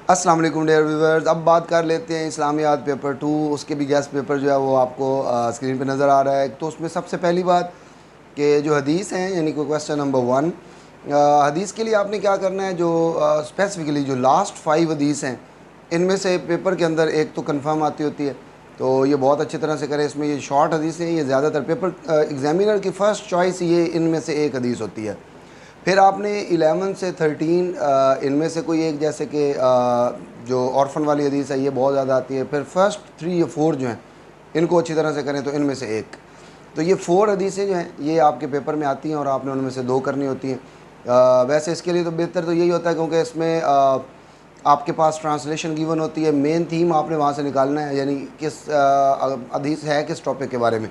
السلام علیکم dear viewers. اب بات کر لیتے ہیں اسلامیات پیپر 2. اس کے بھی گیسٹ پیپر جو ہے وہ آپ کو اسکرین پہ نظر آ رہا ہے. تو اس میں سب سے پہلی بات کہ جو حدیث ہیں یعنی کہ کویسچن نمبر 1 حدیث کے لیے آپ نے کیا کرنا ہے. جو اسپیسیفکلی جو لاسٹ 5 حدیث ہیں ان میں سے پیپر کے اندر ایک تو کنفرم آتی ہوتی ہے, تو یہ بہت اچھی طرح سے کریں. اس میں یہ شارٹ حدیث ہیں, یہ زیادہ تر پیپر ایگزامینر کی فرسٹ چوائس یہ ان میں سے ایک حدیث ہوتی ہے. پھر آپ نے 11 سے 13 ان میں سے کوئی ایک, جیسے کہ جو آرفن والی حدیث ہے یہ بہت زیادہ آتی ہے. پھر فرسٹ 3 یا 4 جو ہیں ان کو اچھی طرح سے کریں تو ان میں سے ایک. تو یہ 4 حدیثیں جو ہیں یہ آپ کے پیپر میں آتی ہیں اور آپ نے ان میں سے 2 کرنی ہوتی ہیں. ویسے اس کے لیے تو بہتر تو یہی ہوتا ہے کیونکہ اس میں آپ کے پاس ٹرانسلیشن گیون ہوتی ہے. مین تھیم آپ نے وہاں سے نکالنا ہے, یعنی کس حدیث ہے کس ٹاپک کے بارے میں,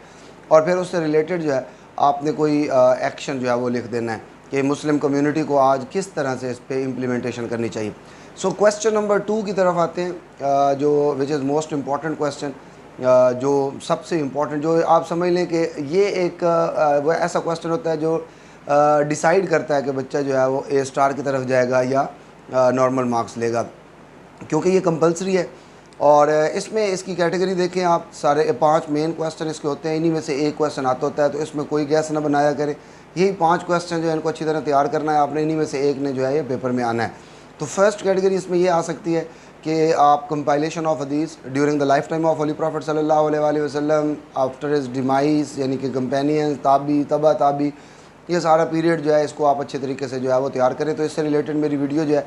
اور پھر اس سے ریلیٹڈ جو ہے آپ نے کوئی ایکشن جو ہے وہ لکھ دینا ہے کہ مسلم کمیونٹی کو آج کس طرح سے اس پہ امپلیمنٹیشن کرنی چاہیے. سو کویسچن نمبر 2 کی طرف آتے ہیں, جو وچ از موسٹ امپورٹنٹ کویسچن, جو سب سے امپورٹنٹ, جو آپ سمجھ لیں کہ یہ ایک وہ ایسا کویسچن ہوتا ہے جو ڈیسائیڈ کرتا ہے کہ بچہ جو ہے وہ اے اسٹار کی طرف جائے گا یا نارمل مارکس لے گا, کیونکہ یہ کمپلسری ہے. اور اس میں اس کی کیٹیگری دیکھیں آپ, سارے 5 مین کویسچن اس کے ہوتے ہیں, انہی میں سے ایک کویسچن آتا ہوتا ہے. تو اس میں کوئی گیس نہ بنایا کریں, یہی 5 کویسچن جو ہے ان کو اچھی طرح تیار کرنا ہے آپ نے, انہی میں سے ایک نے جو ہے یہ پیپر میں آنا ہے. تو فرسٹ کیٹیگری اس میں یہ آ سکتی ہے کہ آپ کمپائلیشن آف حدیث during the life time of holy prophet صلی اللہ علیہ وآلہ وسلم آفٹر ہز ڈیمائز, یعنی کہ کمپینین تابی تبا تابی, یہ سارا پیریڈ جو ہے اس کو آپ اچھے طریقے سے جو ہے وہ تیار کریں. تو اس سے ریلیٹڈ میری ویڈیو جو ہے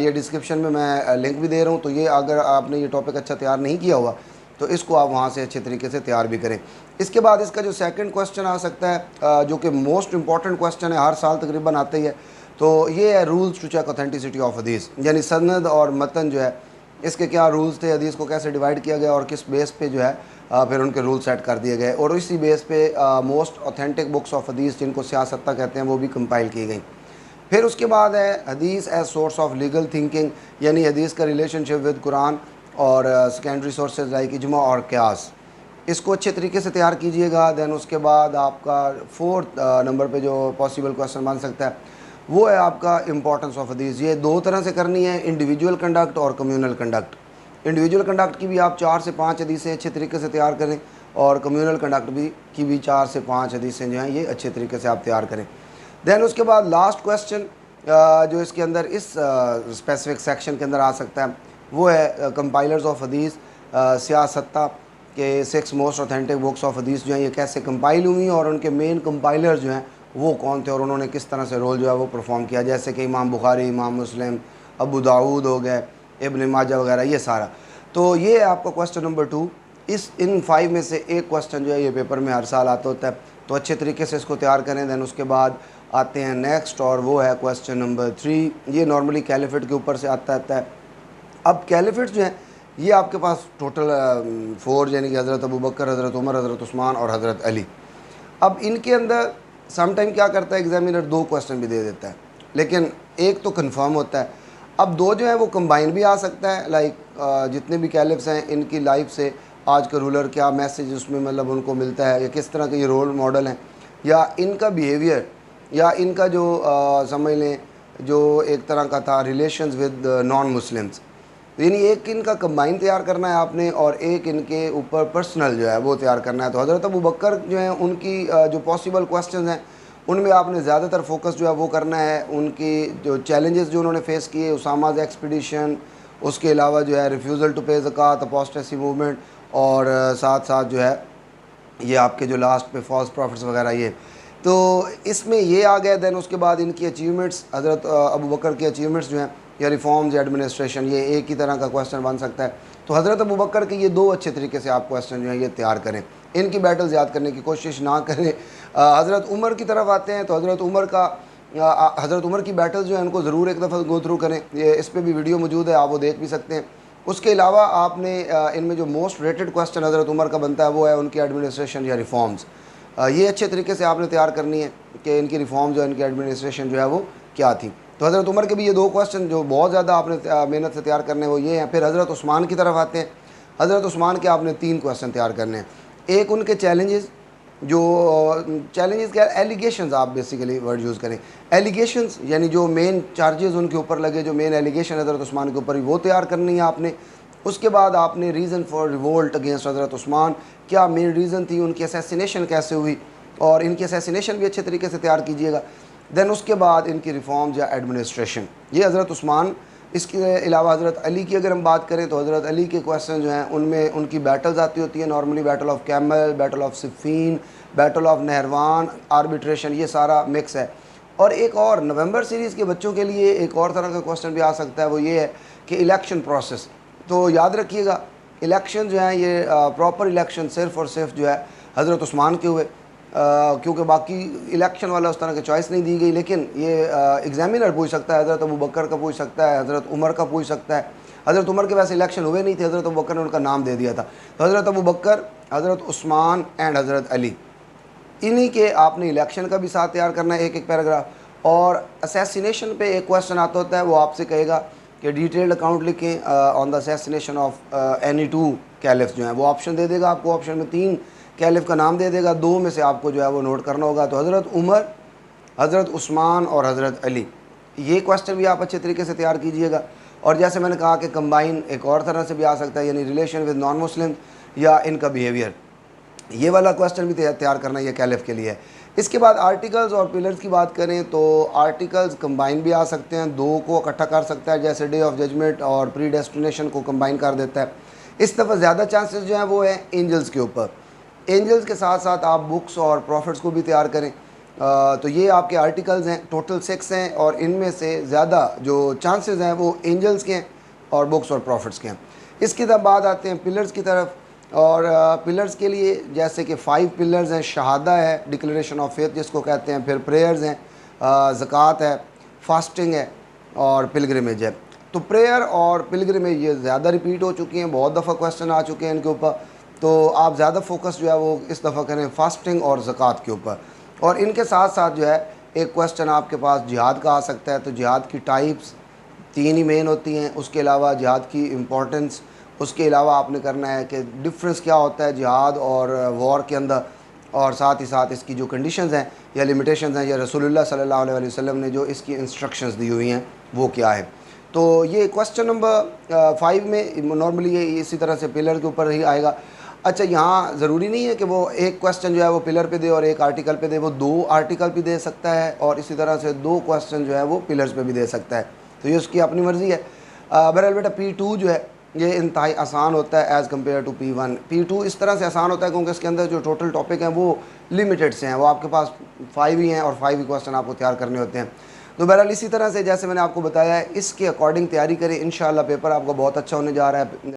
یہ ڈسکرپشن میں لنک بھی دے رہا ہوں, تو یہ اگر آپ نے یہ ٹاپک اچھا تیار نہیں کیا ہوا تو اس کو آپ وہاں سے اچھے طریقے سے تیار بھی کریں. اس کے بعد اس کا جو سیکنڈ کویسچن آ سکتا ہے جو کہ موسٹ امپورٹنٹ کویسچن ہے, ہر سال تقریباً آتا ہی ہے, تو یہ ہے rules to check authenticity of حدیث, یعنی سند اور متن جو ہے اس کے کیا رولز تھے, حدیث کو کیسے ڈیوائڈ کیا گیا اور کس بیس پہ جو ہے پھر ان کے رول سیٹ کر دیے گئے, اور اسی بیس پہ موسٹ اوتھینٹک بکس آف حدیث جن کو سیاستہ کہتے ہیں وہ بھی کمپائل کی گئیں. پھر اس کے بعد ہے حدیث as source of legal thinking, یعنی حدیث کا ریلیشن شپ ود قرآن اور سیکنڈری سورسز لائک اجماع اور قیاس, اس کو اچھے طریقے سے تیار کیجئے گا. دین اس کے بعد آپ کا 4 نمبر پہ جو پاسبل کویسچن بن سکتا ہے وہ ہے آپ کا امپورٹنس آف حدیث. یہ 2 طرح سے کرنی ہے, انڈیویجول کنڈکٹ اور کمیونل کنڈکٹ. انڈیویجول کنڈکٹ کی بھی آپ 4 سے 5 حدیثیں اچھے طریقے سے تیار کریں, اور کمیونل کنڈکٹ کی بھی 4 سے 5 حدیثیں جو ہیں یہ اچھے طریقے سے آپ تیار کریں. دین اس کے بعد لاسٹ کویسچن جو اس کے اندر اس اسپیسیفک سیکشن کے اندر آ سکتا ہے وہ ہے کمپائلرز آف حدیث سیاستہ کے 6 موسٹ اوتھینٹک بکس آف حدیث جو ہیں یہ کیسے کمپائل ہوئی اور ان کے مین کمپائلر جو ہیں وہ کون تھے اور انہوں نے کس طرح سے رول جو ہے وہ پرفارم کیا, جیسے کہ امام بخاری, امام مسلم, ابو داؤد ہو گئے, ابن ماجہ وغیرہ, یہ سارا. تو یہ ہے آپ کا کویسچن نمبر 2. ان 5 میں سے ایک کویسچن جو ہے یہ پیپر میں ہر سال آتا ہوتا ہے, تو اچھے طریقے سے اس کو تیار کریں. دین اس کے بعد آتے ہیں نیکسٹ, اور وہ ہے کویسچن نمبر 3. یہ نارملی کیلیفٹ کے اوپر سے آتا ہے. اب کیلیفٹ جو ہیں یہ آپ کے پاس ٹوٹل 4, یعنی کہ حضرت ابو بکر, حضرت عمر, حضرت عثمان اور حضرت علی. اب ان کے اندر سم ٹائم کیا کرتا ہے ایگزامینر 2 کویسچن بھی دے دیتا ہے, لیکن ایک تو کنفرم ہوتا ہے. اب 2 جو ہیں وہ کمبائن بھی آ سکتا ہے, لائک جتنے بھی کیلفس ہیں ان کی لائف سے آج کا رولر کیا میسیج اس میں مطلب ان کو ملتا ہے, یا کس طرح کے یہ رول ماڈل ہیں, یا ان کا بیہیویئر, یا ان کا جو سمجھ لیں جو ایک طرح کا تھا ریلیشنز ود نان مسلمس. یعنی ایک ان کا کمبائن تیار کرنا ہے آپ نے, اور ایک ان کے اوپر پرسنل جو ہے وہ تیار کرنا ہے. تو حضرت ابو بکر جو ہیں ان کی جو پاسبل کویسچنز ہیں ان میں آپ نے زیادہ تر فوکس جو ہے وہ کرنا ہے ان کی جو چیلنجز جو انہوں نے فیس کیے, اسامہ ایکسپیڈیشن, اس کے علاوہ جو ہے ریفیوزل ٹو پے زکوٰۃ, اپوسٹیسی موومنٹ, اور ساتھ ساتھ جو ہے یہ آپ کے جو لاسٹ پہ فالس پروفٹس وغیرہ یہ. تو اس میں یہ آ گیا. دین اس کے بعد ان کی اچیومنٹس, حضرت ابو بکر کی اچیومنٹس جو ہیں یا ریفارمز یا ایڈمنسٹریشن, یہ ایک ہی طرح کا کویسچن بن سکتا ہے. تو حضرت ابو بکر کے یہ 2 اچھے طریقے سے آپ کویسچن جو ہیں یہ تیار کریں, ان کی بیٹلز یاد کرنے کی کوشش نہ کریں. حضرت عمر کی طرف آتے ہیں, تو حضرت عمر کی بیٹلز جو ہیں ان کو ضرور ایک دفعہ گو تھرو کریں. یہ اس پہ بھی ویڈیو موجود ہے, آپ وہ دیکھ بھی سکتے ہیں. اس کے علاوہ آپ نے ان میں جو موسٹ ریٹڈ کویسچن حضرت عمر کا بنتا ہے وہ ہے ان کی ایڈمنسٹریشن یا ریفارمز. یہ اچھے طریقے سے آپ نے تیار کرنی ہے کہ ان کی ریفارمز اور ان کی ایڈمنسٹریشن جو ہے وہ کیا تھی. تو حضرت عمر کے بھی یہ 2 کویسچن جو بہت زیادہ آپ نے محنت سے تیار کرنے ہیں وہ یہ ہیں. پھر حضرت عثمان کی طرف آتے ہیں. حضرت عثمان کے آپ نے 3 کویسچن تیار کرنے ہیں. ایک ان کے چیلنجز, جو چیلنجز کیا ایلیگیشنز آپ بیسیکلی ورڈ یوز کریں. ایلیگیشنز یعنی جو مین چارجز ان کے اوپر لگے, جو مین ایلیگیشن حضرت عثمان کے اوپر وہ تیار کرنی ہے آپ نے. اس کے بعد آپ نے ریزن فار ریوولٹ اگینسٹ حضرت عثمان, کیا مین ریزن تھی, ان کی اسیسینیشن کیسے ہوئی, اور ان کی اسیسینیشن بھی اچھے طریقے سے تیار کیجیے گا. دین اس کے بعد ان کی ریفارمز یا ایڈمنسٹریشن. یہ حضرت عثمان. اس کے علاوہ حضرت علی کی اگر ہم بات کریں تو حضرت علی کے کویسچن جو ہیں ان میں ان کی بیٹلز آتی ہوتی ہیں normally, battle of camel, battle of Siffin, battle of Nahrawan, arbitration, یہ سارا مکس ہے. اور ایک اور نومبر سیریز کے بچوں کے لیے ایک اور طرح کا کویسچن بھی آ سکتا ہے, وہ یہ ہے کہ الیکشن پروسیس. تو یاد رکھیے گا الیکشن جو ہیں یہ پراپر الیکشن صرف اور صرف جو ہے حضرت عثمان کے ہوئے, کیونکہ باقی الیکشن والا اس طرح کی چوائس نہیں دی گئی. لیکن یہ ایگزامینر پوچھ سکتا ہے, حضرت ابو بکر کا پوچھ سکتا ہے, حضرت عمر کا پوچھ سکتا ہے. حضرت عمر کے ویسے الیکشن ہوئے نہیں تھے, حضرت ابو بکر نے ان کا نام دے دیا تھا. تو حضرت ابو بکر, حضرت عثمان اینڈ حضرت علی, انہی کے آپ نے الیکشن کا بھی ساتھ تیار کرنا ہے ایک ایک پیراگراف. اور اسیسینیشن پہ ایک کویسچن آتا ہوتا ہے, وہ آپ سے کہے گا کہ ڈیٹیلڈ اکاؤنٹ لکھیں on the assassination of any two caliphs. جو ہیں وہ آپشن دے دے گا آپ کو, آپشن میں 3 کیلف کا نام دے دے گا, 2 میں سے آپ کو جو ہے وہ نوٹ کرنا ہوگا. تو حضرت عمر, حضرت عثمان اور حضرت علی, یہ کویسچن بھی آپ اچھے طریقے سے تیار کیجئے گا. اور جیسے میں نے کہا کہ کمبائن ایک اور طرح سے بھی آ سکتا ہے, یعنی ریلیشن ود نان مسلم یا ان کا بیہیویئر, یہ والا کویسچن بھی تیار کرنا یہ کیلف کے لیے ہے. اس کے بعد آرٹیکلز اور پلرز کی بات کریں تو آرٹیکلز کمبائن بھی آ سکتے ہیں, 2 کو اکٹھا کر سکتا ہے, جیسے ڈے آف ججمنٹ اور پری ڈیسٹینیشن کو کمبائن کر دیتا ہے. اس دفعہ زیادہ چانسز جو ہیں وہ ہیں اینجلز کے اوپر. اینجلز کے ساتھ ساتھ آپ بکس اور پروفٹس کو بھی تیار کریں. تو یہ آپ کے آرٹیکلز ہیں, ٹوٹل 6 ہیں, اور ان میں سے زیادہ جو چانسز ہیں وہ اینجلز کے ہیں اور بکس اور پروفٹس کے ہیں. اس کے بعد آتے ہیں پلرز کی طرف. اور پلرز کے لیے جیسے کہ 5 پلرز ہیں, شہادہ ہے, ڈکلیریشن آف فیتھ جس کو کہتے ہیں, پھر پریئرز ہیں, زکوٰۃ ہے, فاسٹنگ ہے, اور پلگرمیج ہے. تو پریئر اور پلگرمیج یہ زیادہ ریپیٹ ہو چکی ہیں, بہت دفعہ کویسچن آ چکے ہیں ان کے اوپر. تو آپ زیادہ فوکس جو ہے وہ اس دفعہ کریں فاسٹنگ اور زکوٰۃ کے اوپر. اور ان کے ساتھ ساتھ جو ہے ایک کویسچن آپ کے پاس جہاد کا آ سکتا ہے. تو جہاد کی ٹائپس 3 ہی مین ہوتی ہیں, اس کے علاوہ جہاد کی امپورٹنس, اس کے علاوہ آپ نے کرنا ہے کہ ڈفرینس کیا ہوتا ہے جہاد اور وار کے اندر, اور ساتھ ہی ساتھ اس کی جو کنڈیشنز ہیں یا لمیٹیشنز ہیں یا رسول اللہ صلی اللہ علیہ وسلم نے جو اس کی انسٹرکشنز دی ہوئی ہیں وہ کیا ہے. تو یہ کویسچن نمبر 5 میں نارملی یہ اسی طرح سے پلر کے اوپر ہی آئے گا. اچھا, یہاں ضروری نہیں ہے کہ وہ ایک کویسچن جو ہے وہ پلر پہ دے اور ایک آرٹیکل پہ دے, وہ 2 آرٹیکل پہ دے سکتا ہے اور اسی طرح سے 2 کویسچن جو ہے وہ پلرز پہ بھی دے سکتا ہے. تو یہ اس کی اپنی مرضی ہے. بہرحال بیٹا P2 جو ہے یہ انتہائی آسان ہوتا ہے as compare to P1. P2 اس طرح سے آسان ہوتا ہے کیونکہ اس کے اندر جو ٹوٹل ٹاپک ہیں وہ لمیٹڈ سے ہیں, وہ آپ کے پاس 5 ہی ہیں اور 5 ہی کویسچن آپ کو تیار کرنے ہوتے ہیں. تو بہرحال اسی طرح سے جیسے میں نے آپ کو بتایا ہے اس کے اکارڈنگ تیاری کریں, انشاءاللہ پیپر آپ کا بہت اچھا ہونے جا رہا ہے.